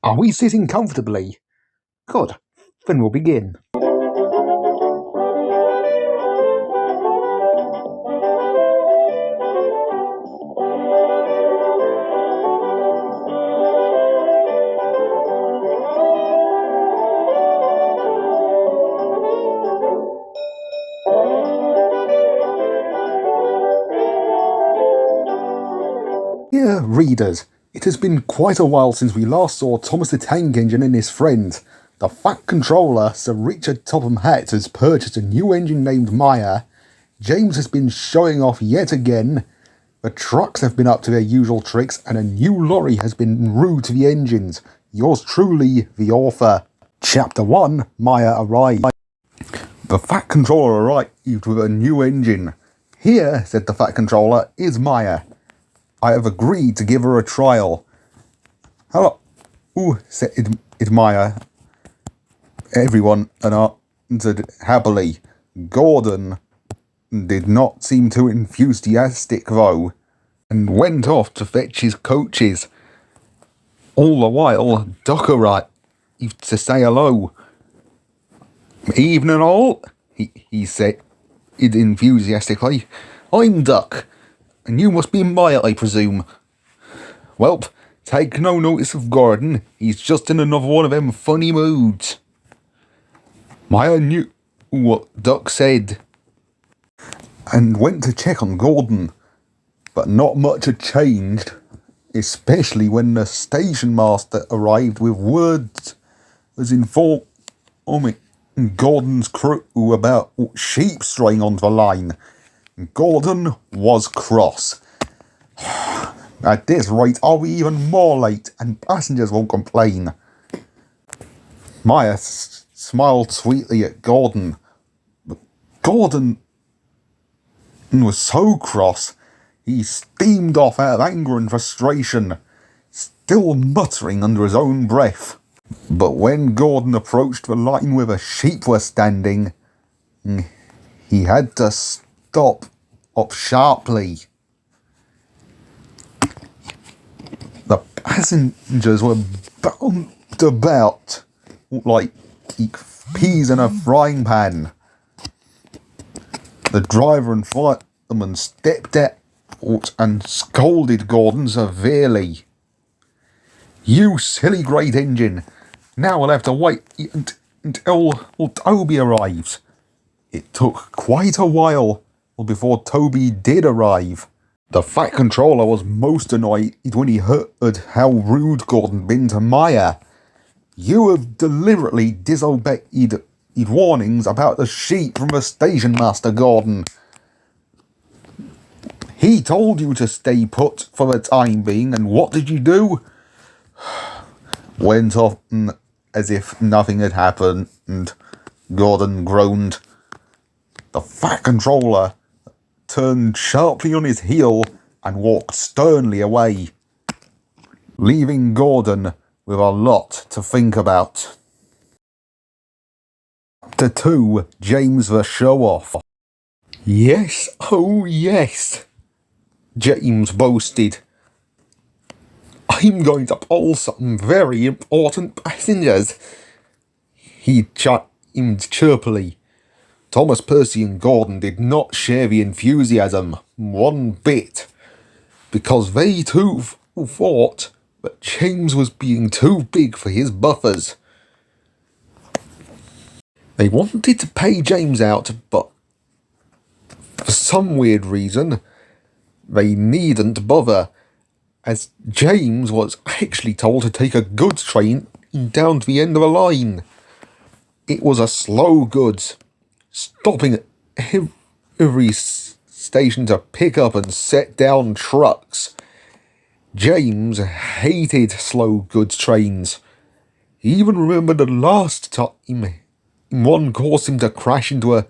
Are we sitting comfortably? Good. Then we'll begin. Dear readers, it has been quite a while since we last saw Thomas the Tank Engine and his friend. The Fat Controller, Sir Richard Topham Hatt, has purchased a new engine named Maya. James has been showing off yet again. The trucks have been up to their usual tricks, and a new lorry has been rude to the engines. Yours truly, the author. Chapter 1, Maya arrived. The Fat Controller arrived with a new engine. Here, said the Fat Controller, is Maya. I have agreed to give her a trial. Hello, said Maya. Everyone answered happily. Gordon did not seem too enthusiastic, though, and went off to fetch his coaches. All the while, Duck arrived to say hello. Evening all, he said enthusiastically. I'm Duck, and you must be Maya, I presume. Welp, take no notice of Gordon. He's just in another one of them funny moods. Maya knew what Duck said and went to check on Gordon, but not much had changed, especially when the station master arrived with words was informing Gordon's crew about sheep straying onto the line. Gordon was cross. At this rate, I'll be even more late, and passengers won't complain. Maya smiled sweetly at Gordon, but Gordon was so cross, he steamed off out of anger and frustration, still muttering under his own breath. But when Gordon approached the line where the sheep were standing, he had to stop up sharply. The passengers were bumped about like peas in a frying pan. The driver and fireman stepped out and scolded Gordon severely. You silly great engine! Now we'll have to wait until Toby arrives. It took quite a while before Toby did arrive. The Fat Controller was most annoyed when he heard how rude Gordon been to Maya. You have deliberately disobeyed warnings about the sheep from the station master, Gordon. He told you to stay put for the time being, and what did you do? Went off as if nothing had happened, and Gordon groaned. The Fat Controller turned sharply on his heel and walked sternly away, leaving Gordon with a lot to think about. Chapter 2, James the Show-Off. Yes, oh yes, James boasted. I'm going to pull some very important passengers. He chimed chirpily. Thomas, Percy and Gordon did not share the enthusiasm one bit, because they too thought that James was being too big for his buffers. They wanted to pay James out, but for some weird reason, they needn't bother, as James was actually told to take a goods train down to the end of the line. It was a slow goods, stopping at every station to pick up and set down trucks. James hated slow goods trains. He even remembered the last time one caused him to crash into a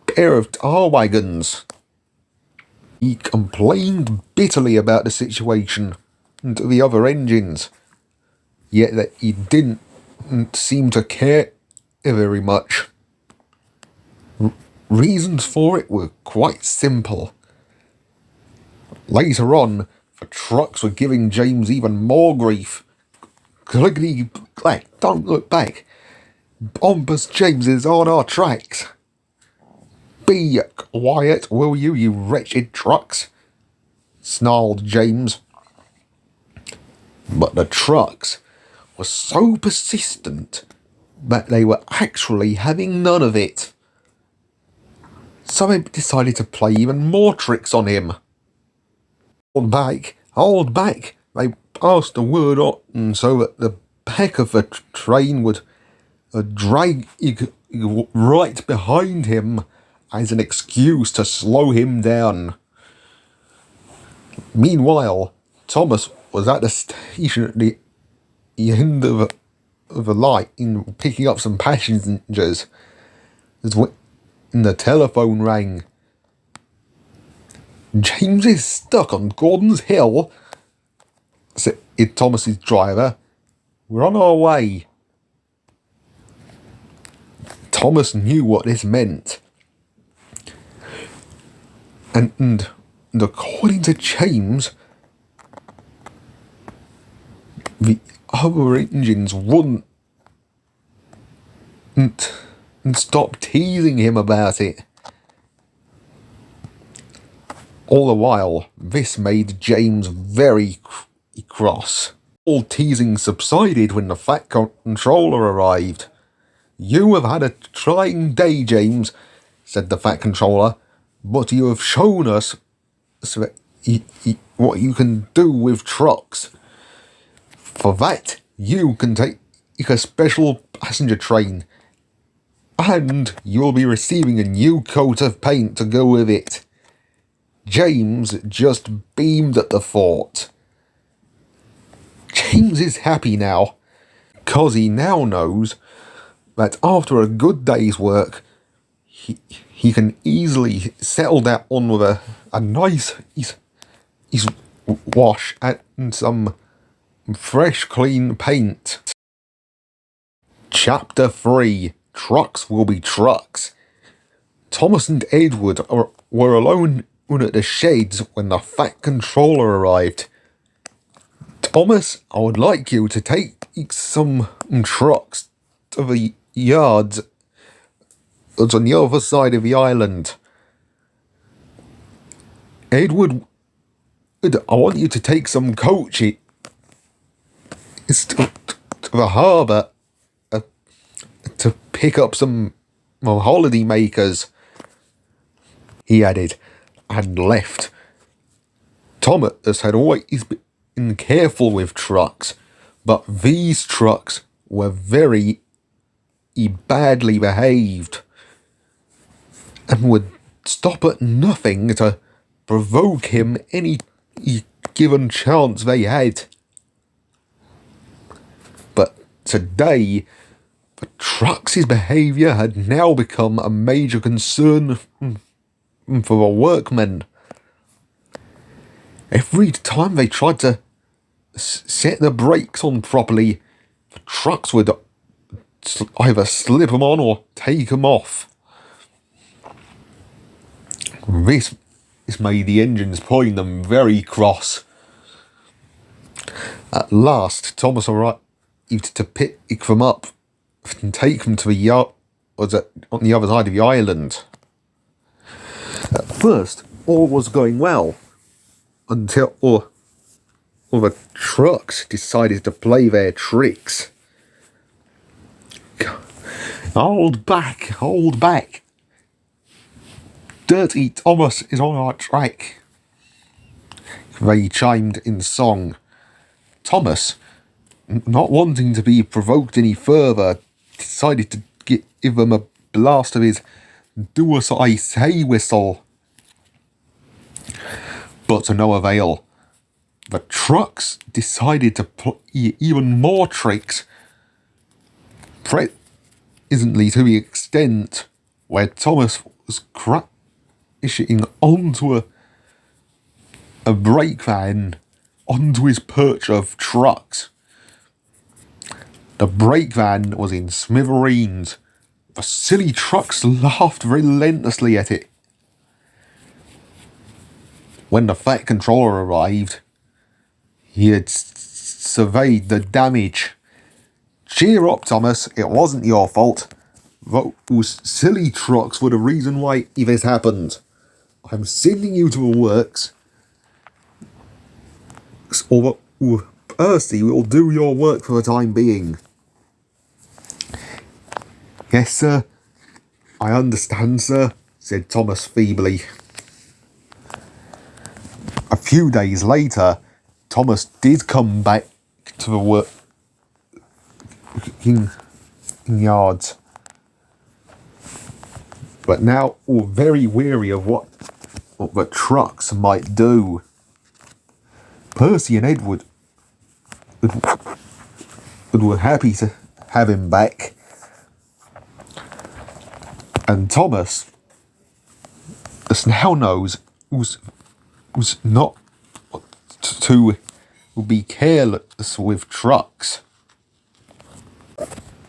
pair of tar wagons. He complained bitterly about the situation to the other engines, yet that he didn't seem to care very much. Reasons for it were quite simple. Later on, the trucks were giving James even more grief Clickety clack, don't look back. Bombus James is on our tracks. Be quiet, will you, you wretched trucks? Snarled James. But the trucks were so persistent that they were actually having none of it. So they decided to play even more tricks on him. Hold back, they passed the word on so that the back of the train would drag right behind him as an excuse to slow him down. Meanwhile, Thomas was at the station at the end of the line picking up some passengers when the telephone rang. "James is stuck on Gordon's Hill," said Thomas's driver. "We're on our way." Thomas knew what this meant. And according to James, the other engines wouldn't stop teasing him about it. All the while, this made James very cross. All teasing subsided when the Fat Controller arrived. "You have had a trying day, James," said the Fat Controller, "but you have shown us what you can do with trucks. For that, you can take a special passenger train, and you'll be receiving a new coat of paint to go with it." James just beamed at the thought. James is happy now, because he now knows that after a good day's work, he can easily settle down with a nice wash and some fresh, clean paint. Chapter 3. Trucks will be trucks. Thomas and Edward were alone at the sheds when the Fat Controller arrived. "Thomas, I would like you to take some trucks to the yards that's on the other side of the island. Edward, I want you to take some coaches to the harbour to pick up some holiday makers," he added, and left. Thomas had always been careful with trucks, but these trucks were very badly behaved and would stop at nothing to provoke him any given chance they had. But today, the trucks' behaviour had now become a major concern for the workmen. Every time they tried to set the brakes on properly, the trucks would either slip them on or take them off. This made the engines point them very cross. At last, Thomas arrived to pick them up and take them to the yard on the other side of the island. At first, all was going well, until all the trucks decided to play their tricks. Hold back. Dirty Thomas is on our track," they chimed in song. Thomas, not wanting to be provoked any further, decided to give them a blast of his "do as I say" whistle. But to no avail. The trucks decided to play even more tricks, presently to the extent where Thomas was crashing onto a brake van onto his perch of trucks. The brake van was in smithereens. The silly trucks laughed relentlessly at it. When the Fat Controller arrived, he had surveyed the damage Cheer up, Thomas. It wasn't your fault. Those silly trucks were the reason why this happened. I'm sending you to the works. Or Percy will do your work for the time being. Yes, sir. I understand, sir, said Thomas feebly. A few days later, Thomas did come back to the working yards, but now all very weary of what the trucks might do. Percy and Edward were happy to have him back, and Thomas, the Snail-Nose, was not to be careless with trucks.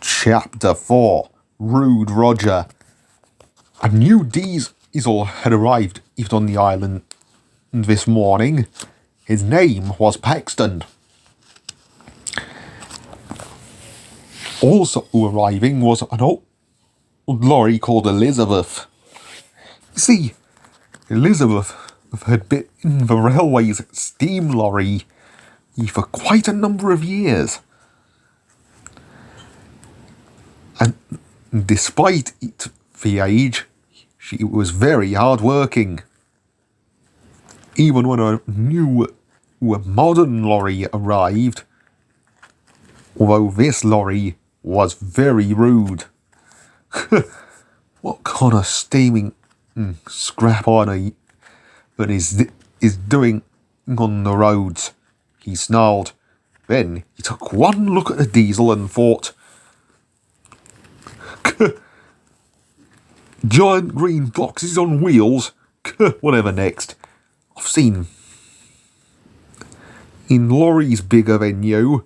Chapter 4. Rude Roger. A new diesel had arrived even on the island this morning. His name was Paxton. Also arriving was an old lorry called Elizabeth. You see, Elizabeth had been in the railway's steam lorry for quite a number of years. And despite the age, she was very hard-working. Even when a new modern lorry arrived, although this lorry was very rude. What kind of steaming scrap iron that is doing on the roads? He snarled. Then he took one look at the diesel and thought, giant green boxes on wheels, whatever next. I've seen in lorries bigger than you.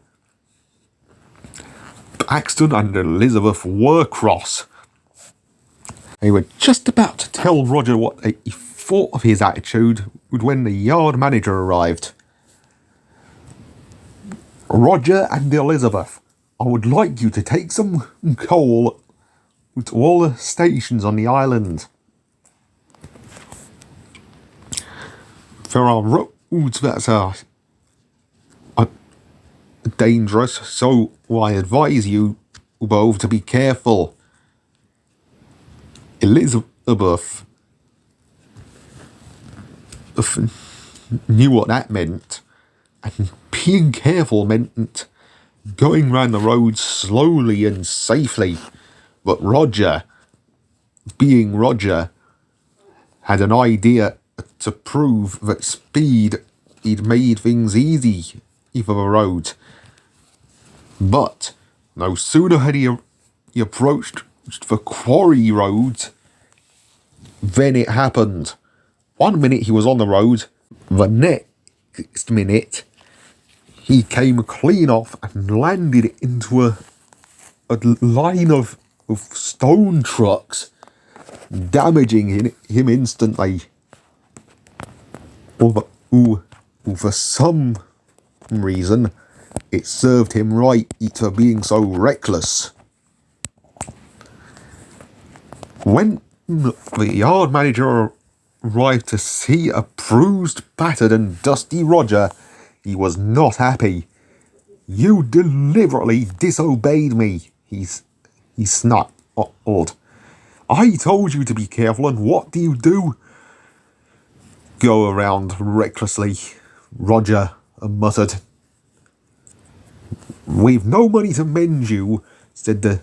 Paxton and Elizabeth were cross. They were just about to tell Roger what they thought of his attitude when the yard manager arrived. Roger and Elizabeth, I would like you to take some coal to all the stations on the island. There are roads that are dangerous, so I advise you both to be careful. Elizabeth knew what that meant, and being careful meant going round the road slowly and safely. But Roger, being Roger, had an idea to prove that speed he'd made things easy for the road. But no sooner had he approached the quarry road than it happened. 1 minute he was on the road, the next minute he came clean off and landed into a line of stone trucks, damaging him instantly. For some reason, it served him right for being so reckless. When the yard manager arrived to see a bruised, battered and dusty Roger, he was not happy. You deliberately disobeyed me, he snarled. I told you to be careful, and what do? Go around recklessly, Roger muttered. We've no money to mend you, said the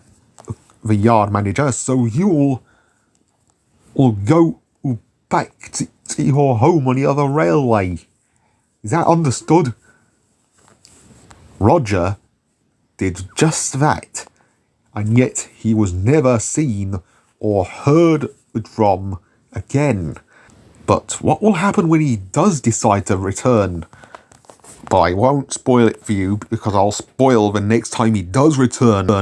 yard manager, so you'll go back to your home on the other railway. Is that understood? Roger did just that, and yet he was never seen or heard from again. But what will happen when he does decide to return? But I won't spoil it for you, because I'll spoil the next time he does return.